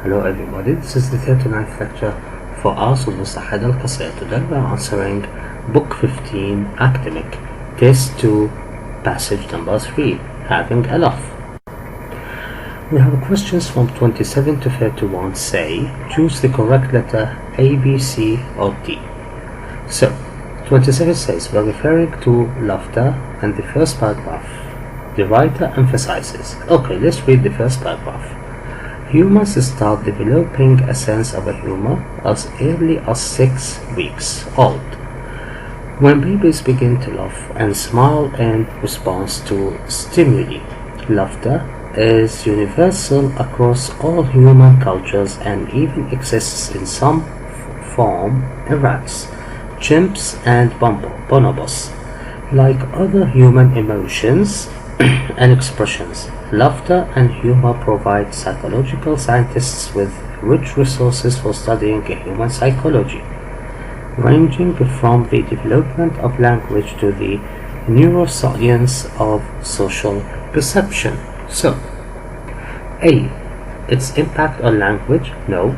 Hello everybody, this is the 39th lecture for us on مستحيل القصير. Today we are answering Book 15 Academic Test 2 Passage number 3, Having a Laugh. We have questions from 27 to 31 say, choose the correct letter A, B, C or D. So, 27 says, we're referring to laughter and the first paragraph. The writer emphasizes. Okay, let's read the first paragraph. Humans start developing a sense of humor as early as 6 weeks old, when babies begin to laugh and smile in response to stimuli. Laughter is universal across all human cultures and even exists in some form in rats, chimps and bonobos. Like other human emotions and expressions, laughter and humor provide psychological scientists with rich resources for studying human psychology, ranging from the development of language to the neuroscience of social perception. So, A. Its impact on language? No.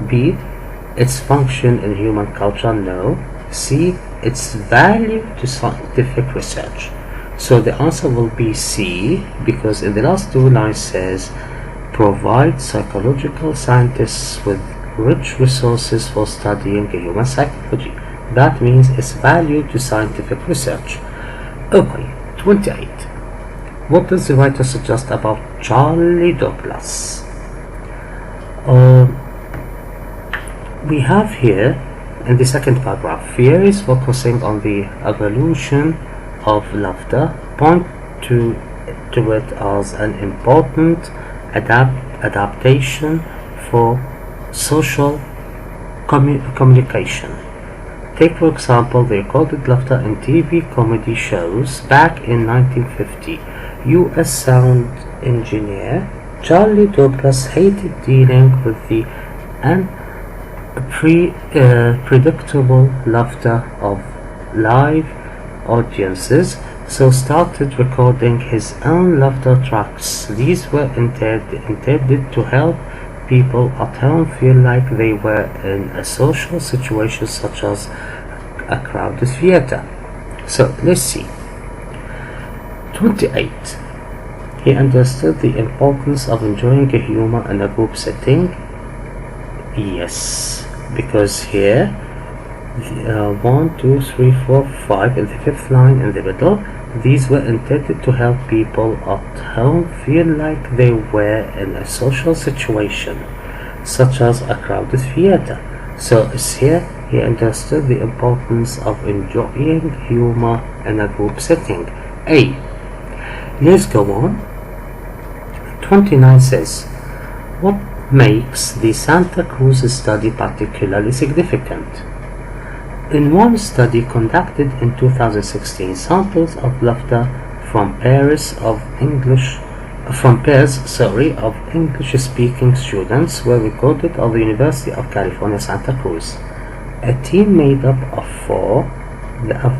B. Its function in human culture? No. C. Its value to scientific research. So the answer will be C, because in the last two lines says provide psychological scientists with rich resources for studying human psychology. That means its value to scientific research. Okay, 28. What does the writer suggest about Charlie Douglas? We have here in the second paragraph, Fear is focusing on the evolution of laughter, point to it as an important adaptation for social communication. Take for example the recorded laughter in TV comedy shows. Back in 1950, U.S. sound engineer Charlie Douglas hated dealing with the predictable laughter of live audiences, so started recording his own laughter tracks. These were intended to help people at home feel like they were in a social situation such as a crowded theater. So let's see. 28. He understood the importance of enjoying a humor in a group setting. Yes, because here 1, 2, 3, 4, 5 in the fifth line in the middle, these were intended to help people at home feel like they were in a social situation such as a crowded theater. So it's here he understood the importance of enjoying humor in a group setting. A. Let's go on. 29 says, what makes the Santa Cruz study particularly significant? In one study conducted in 2016, samples of laughter from pairs of English-speaking students were recorded at the University of California, Santa Cruz. A team made up of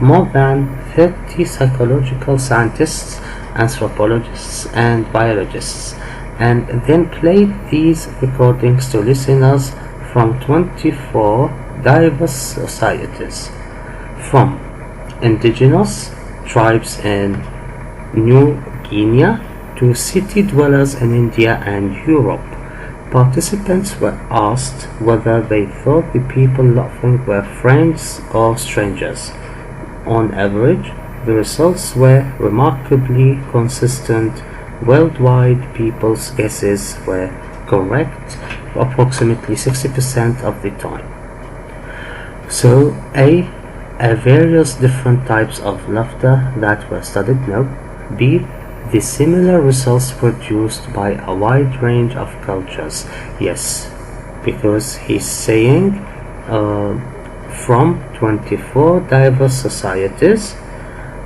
more than 30 psychological scientists, anthropologists, and biologists, and then played these recordings to listeners from 24 diverse societies, from indigenous tribes in New Guinea to city dwellers in India and Europe. Participants were asked whether they thought the people laughing were friends or strangers. On average, the results were remarkably consistent. Worldwide, people's guesses were correct approximately 60% of the time. So, A. Various different types of laughter that were studied? No. B. The similar results produced by a wide range of cultures? Yes, because he's saying from 24 diverse societies,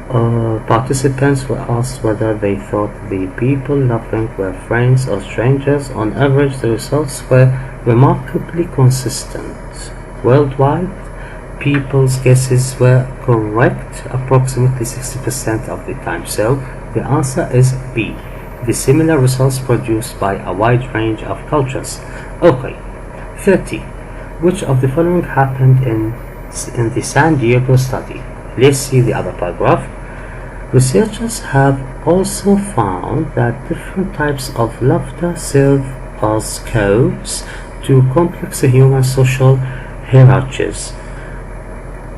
participants were asked whether they thought the people laughing were friends or strangers. On average, the results were remarkably consistent. Worldwide, people's guesses were correct approximately 60% of the time. So the answer is B. the similar results produced by a wide range of cultures. Okay. 30. Which of the following happened in the San Diego study? Let's see the other paragraph. Researchers have also found that different types of laughter serve as codes to complex human social hierarchies.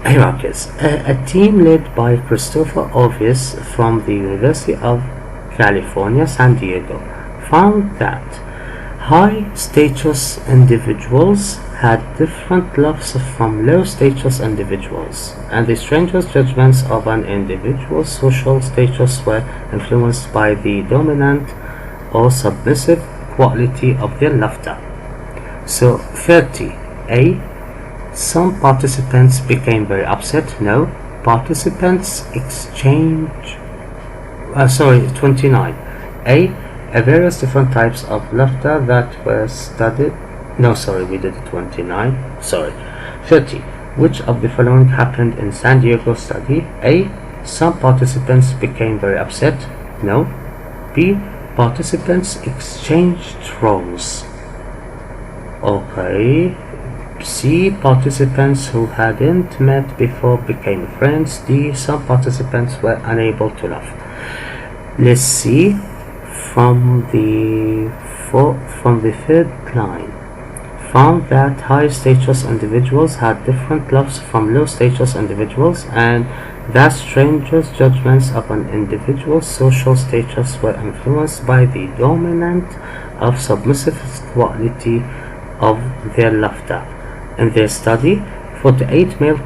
A team led by Christopher Ovis from the University of California, San Diego, found that high-status individuals had different laughs from low-status individuals, and the stranger's judgments of an individual's social status were influenced by the dominant or submissive quality of their laughter. So 30. A. Some participants became very upset. No. Participants exchange 29. A. Various different types of laughter that were studied. No, sorry, we did 29. Sorry. 30. Which of the following happened in San Diego study? A. Some participants became very upset. No. B. Participants exchanged roles. Okay. C. Participants who hadn't met before became friends. D. Some participants were unable to laugh. Let's see from the third line. Found that high-status individuals had different laughs from low-status individuals, and that strangers' judgments of an individual's social status were influenced by the dominant or submissive quality of their laughter. In their study, 48 male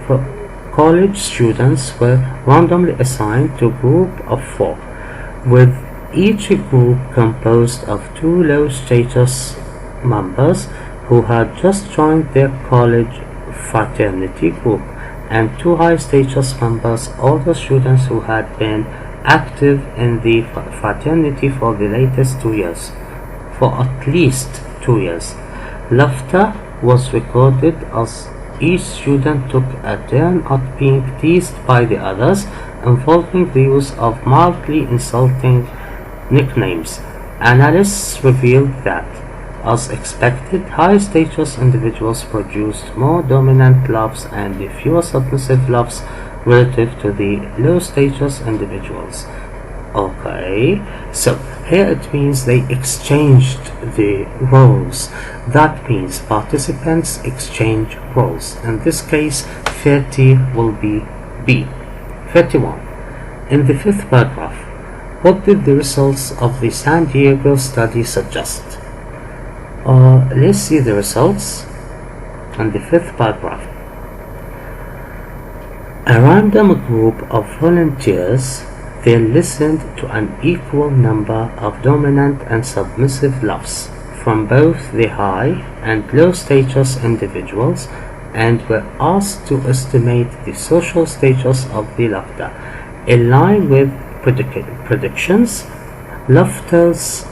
college students were randomly assigned to a group of 4, with each group composed of 2 low-status members who had just joined their college fraternity group, and 2 high-status members, older students who had been active in the fraternity for the latest 2 years, for at least 2 years. Laughter was recorded as each student took a turn at being teased by the others, involving the use of mildly insulting nicknames. Analysts revealed that, as expected, high-status individuals produced more dominant laughs and fewer submissive laughs relative to the low-status individuals. Okay, so here it means they exchanged the roles. That means participants exchange roles. In this case, 30 will be B. 31. In the 5th paragraph, what did the results of the San Diego study suggest? Let's see the results in the 5th paragraph. A random group of volunteers, they listened to an equal number of dominant and submissive laughs from both the high and low status individuals, and were asked to estimate the social status of the laughter. In line with predictions, laughers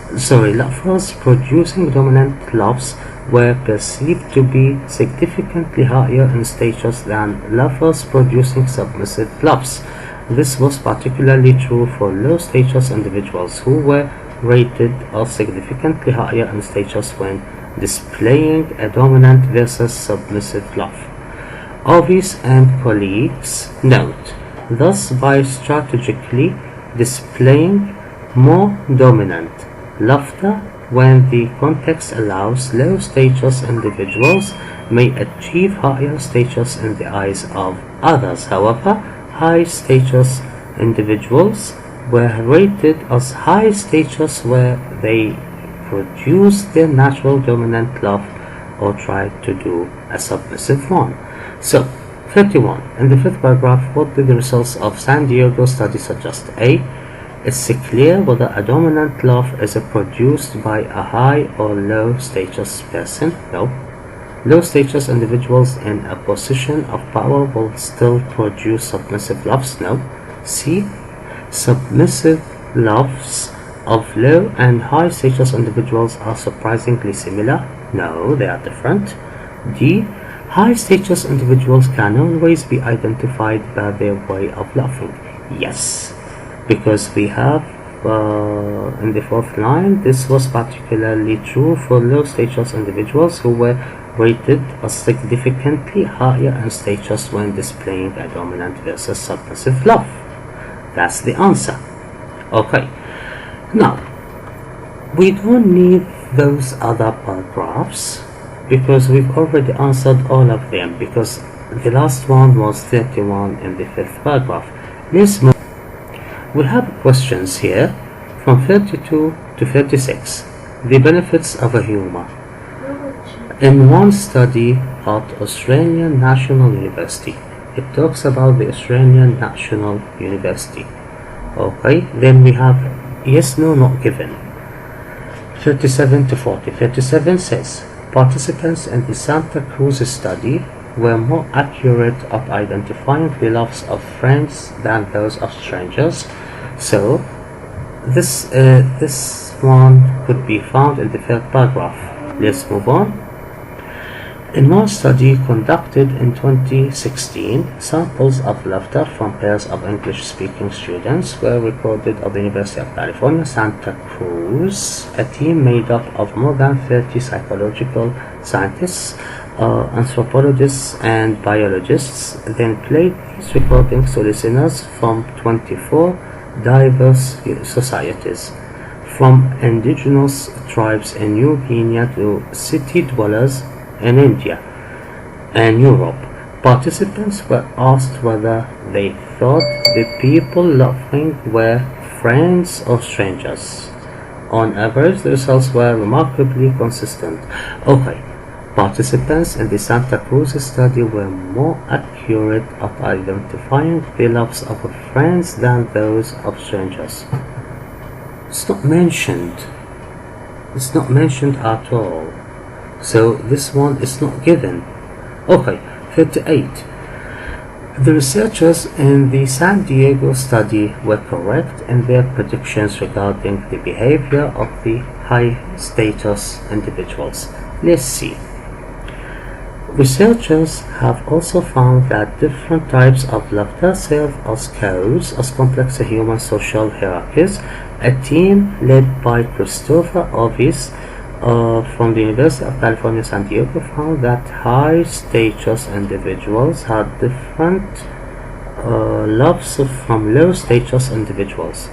producing dominant laughs were perceived to be significantly higher in status than laughers producing submissive laughs. This was particularly true for low-status individuals, who were rated as significantly higher in status when displaying a dominant versus submissive laugh. Ovis and colleagues note, thus by strategically displaying more dominant laughter when the context allows low-status individuals may achieve higher status in the eyes of others. However, high-status individuals were rated as high status where they produced their natural dominant laugh or tried to do a submissive one. So, 31. In the 5th paragraph, what did the results of San Diego study suggest? A. It's clear whether a dominant laugh is produced by a high or low status person. No. Low status individuals in a position of power will still produce submissive laughs. No. C. Submissive laughs of low and high status individuals are surprisingly similar. No, they are different. D. High status individuals can always be identified by their way of laughing. Yes, because we have in the fourth line, this was particularly true for low status individuals who were rated as significantly higher in status when displaying a dominant versus submissive love. That's the answer. Okay, now we don't need those other paragraphs because we've already answered all of them, because the last one was 31 in the fifth paragraph. Let's move. We have questions here from 32 to 36. The benefits of a humour. In one study at Australian National University, it talks about the Australian National University. Okay, then we have yes, no, not given. 37 to 40. 37 says, participants in the Santa Cruz study were more accurate at identifying the loves of friends than those of strangers. So, this one could be found in the third paragraph. Let's move on. In one study conducted in 2016, samples of laughter from pairs of English-speaking students were recorded at the University of California, Santa Cruz. A team made up of more than 30 psychological scientists, anthropologists, and biologists then played these recordings to listeners from 24 diverse societies, from indigenous tribes in New Guinea to city dwellers in India and Europe. Participants were asked whether they thought the people laughing were friends or strangers. On average, the results were remarkably consistent. Okay, participants in the Santa Cruz study were more accurate at identifying the loves of friends than those of strangers. It's not mentioned. It's not mentioned at all. So this one is not given. Okay, 38. The researchers in the San Diego study were correct in their predictions regarding the behavior of the high-status individuals. Let's see. Researchers have also found that different types of laughter serve as codes as complex human social hierarchies. A team led by Christopher Ovis from the University of California, San Diego, found that high-status individuals had different loves from low-status individuals.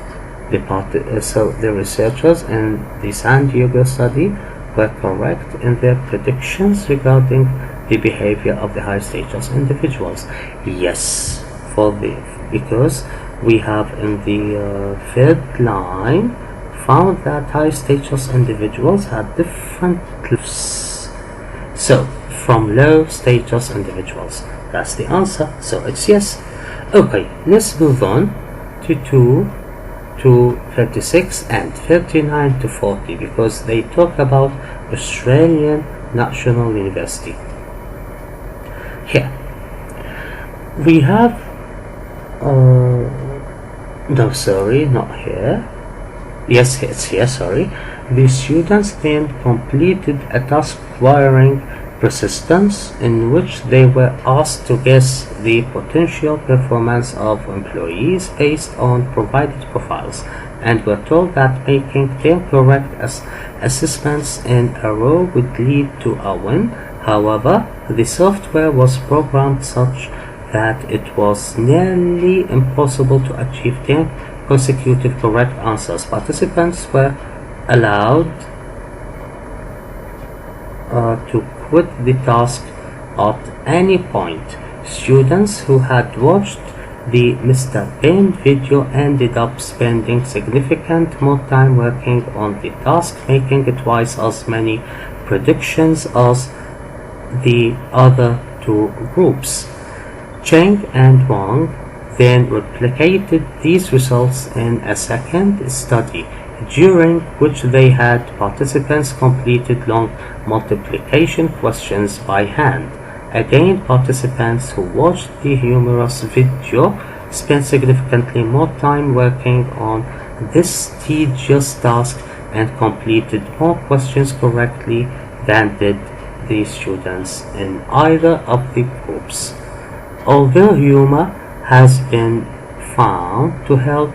So the researchers in the San Diego study were correct in their predictions regarding the behavior of the high-status individuals. Yes, because we have in the third line found that high-status individuals had different lives. So, from low-status individuals. That's the answer. So, it's yes. Okay, let's move on to 36 and 39 to 40 because they talk about Australian National University. Here, we have, no, sorry, not here. Yes, it's here, sorry. The students then completed a task requiring persistence in which they were asked to guess the potential performance of employees based on provided profiles and were told that making 10 correct assessments in a row would lead to a win. However, the software was programmed such that it was nearly impossible to achieve 10 consecutive correct answers. Participants were allowed to quit the task at any point. Students who had watched the Mr. Bean video ended up spending significant more time working on the task, making twice as many predictions as the other two groups. Cheng and Wang then replicated these results in a second study, during which they had participants completed long multiplication questions by hand. Again, participants who watched the humorous video spent significantly more time working on this tedious task and completed more questions correctly than did the students in either of the groups. Although humor has been found to help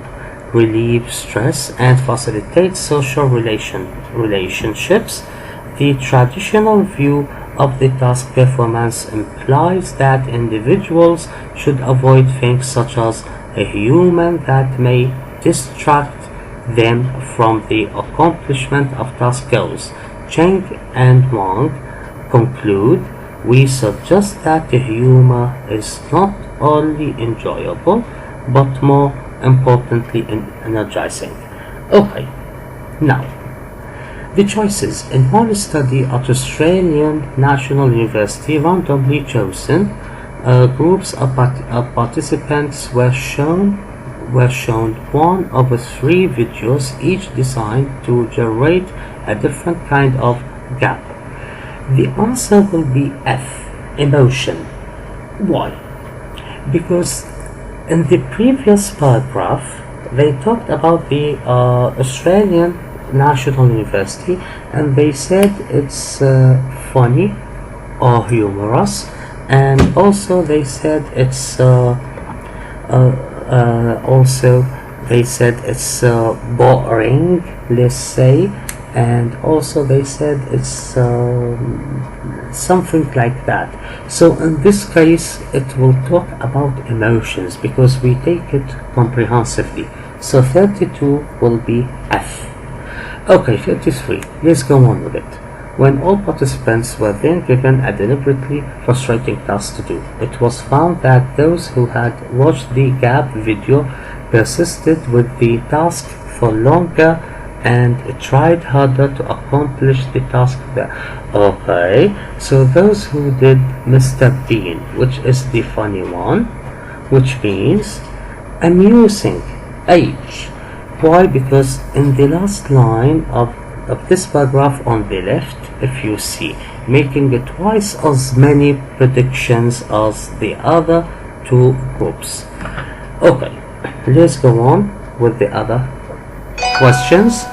relieve stress, and facilitate social relationships. The traditional view of the task performance implies that individuals should avoid things such as a human that may distract them from the accomplishment of task goals. Cheng and Wang conclude, we suggest that the humor is not only enjoyable but more importantly energizing. Okay, now the choices. In one study at Australian National University, randomly chosen groups of participants were shown one of three videos, each designed to generate a different kind of gap. The answer will be F, emotion. Why? Because in the previous paragraph they talked about the Australian National University, and they said it's funny or humorous, and also they said it's boring, let's say, and also they said it's something like that. So in this case it will talk about emotions because we take it comprehensively. So 32 will be F. Okay, 33. Let's go on with it. When all participants were then given a deliberately frustrating task to do, it was found that those who had watched the gap video persisted with the task for longer and tried harder to accomplish the task there. Okay, so those who did Mr. Bean, which is the funny one, which means amusing, H. Why? Because in the last line of this paragraph on the left, if you see, making it twice as many predictions as the other two groups. Okay, let's go on with the other questions.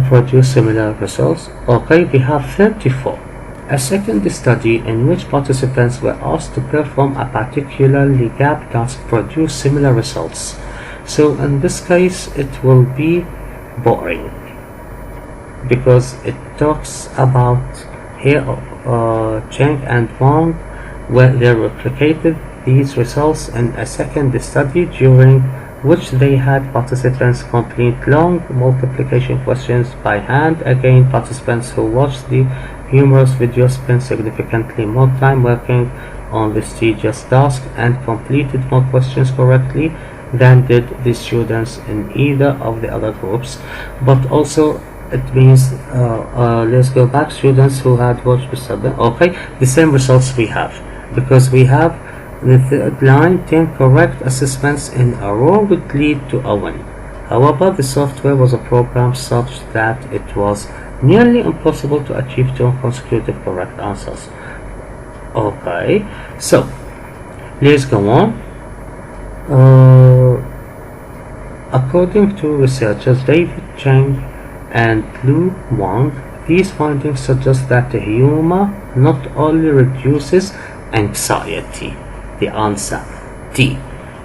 Produce similar results. Okay, we have 34. A second study in which participants were asked to perform a particularly gap task produced similar results. So in this case it will be boring because it talks about here Cheng and Wang, where they replicated these results in a second study during which they had participants complete long multiplication questions by hand. Again, participants who watched the humorous video spent significantly more time working on this tedious task and completed more questions correctly than did the students in either of the other groups. But also it means let's go back, students who had watched the subject. Okay, the same results we have, because we have the third line, 10 correct assessments in a row would lead to a win. However, the software was programmed such that it was nearly impossible to achieve 2 consecutive correct answers. Okay, so let's go on. According to researchers David Cheng and Lu Wang, these findings suggest that the humor not only reduces anxiety. The answer D.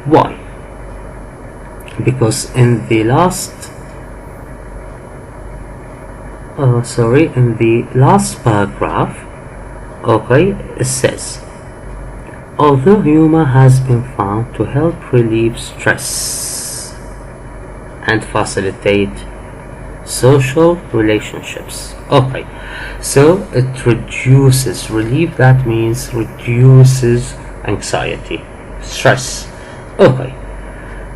Why? Because in the last paragraph, okay, it says, although humor has been found to help relieve stress and facilitate social relationships. Okay, so it reduces, relieve, that means reduces anxiety, stress. Okay,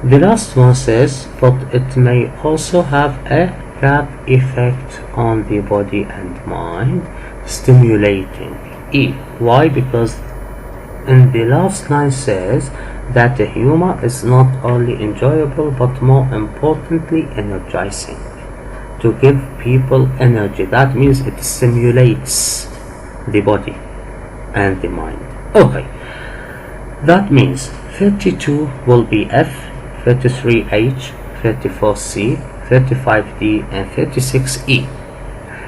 the last one says, but it may also have a gap effect on the body and mind, stimulating. E. Why? Because in the last line says that the humor is not only enjoyable but more importantly energizing, to give people energy. That means it stimulates the body and the mind. Okay, that means 32 will be F, 33 H, 34 C, 35 D, and 36 E.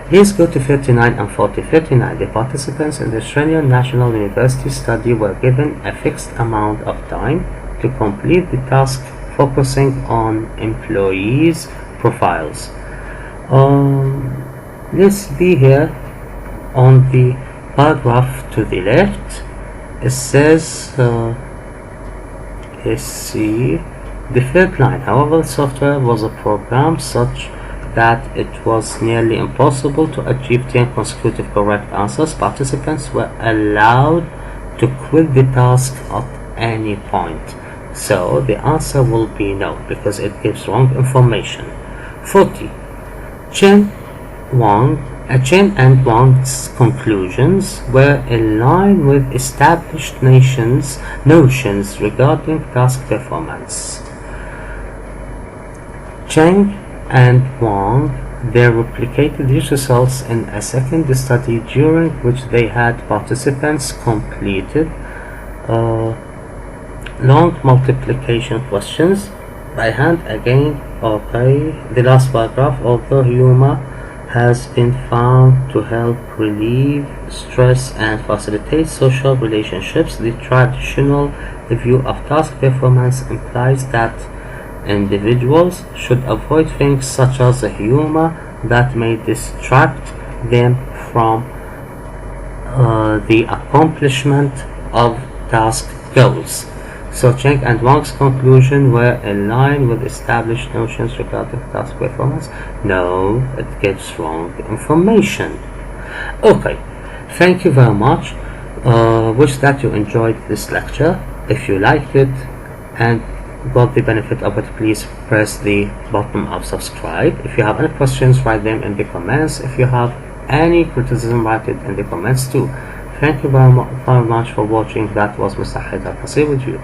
Let's go to 39 and 40. 39. The participants in the Australian National University study were given a fixed amount of time to complete the task focusing on employees' profiles. Let's be here on the paragraph to the left. It says, let's see, the third line. However, the software was programmed such that it was nearly impossible to achieve 10 consecutive correct answers. Participants were allowed to quit the task at any point. So the answer will be no, because it gives wrong information. 40. Chen and Wang's conclusions were in line with established notions regarding task performance. Chen and Wang then replicated these results in a second study during which they had participants completed long multiplication questions by hand again. Okay, the last paragraph. Although humor has been found to help relieve stress and facilitate social relationships, the traditional view of task performance implies that individuals should avoid things such as humor that may distract them from the accomplishment of task goals. So Cheng and Wang's conclusion were in line with established notions regarding task performance. No, it gives wrong information. Okay, thank you very much. Wish that you enjoyed this lecture. If you liked it and got the benefit of it, please press the button of subscribe. If you have any questions, write them in the comments. If you have any criticism, write it in the comments too. Thank you very much for watching. That was Mr. Haidar Qasir with you.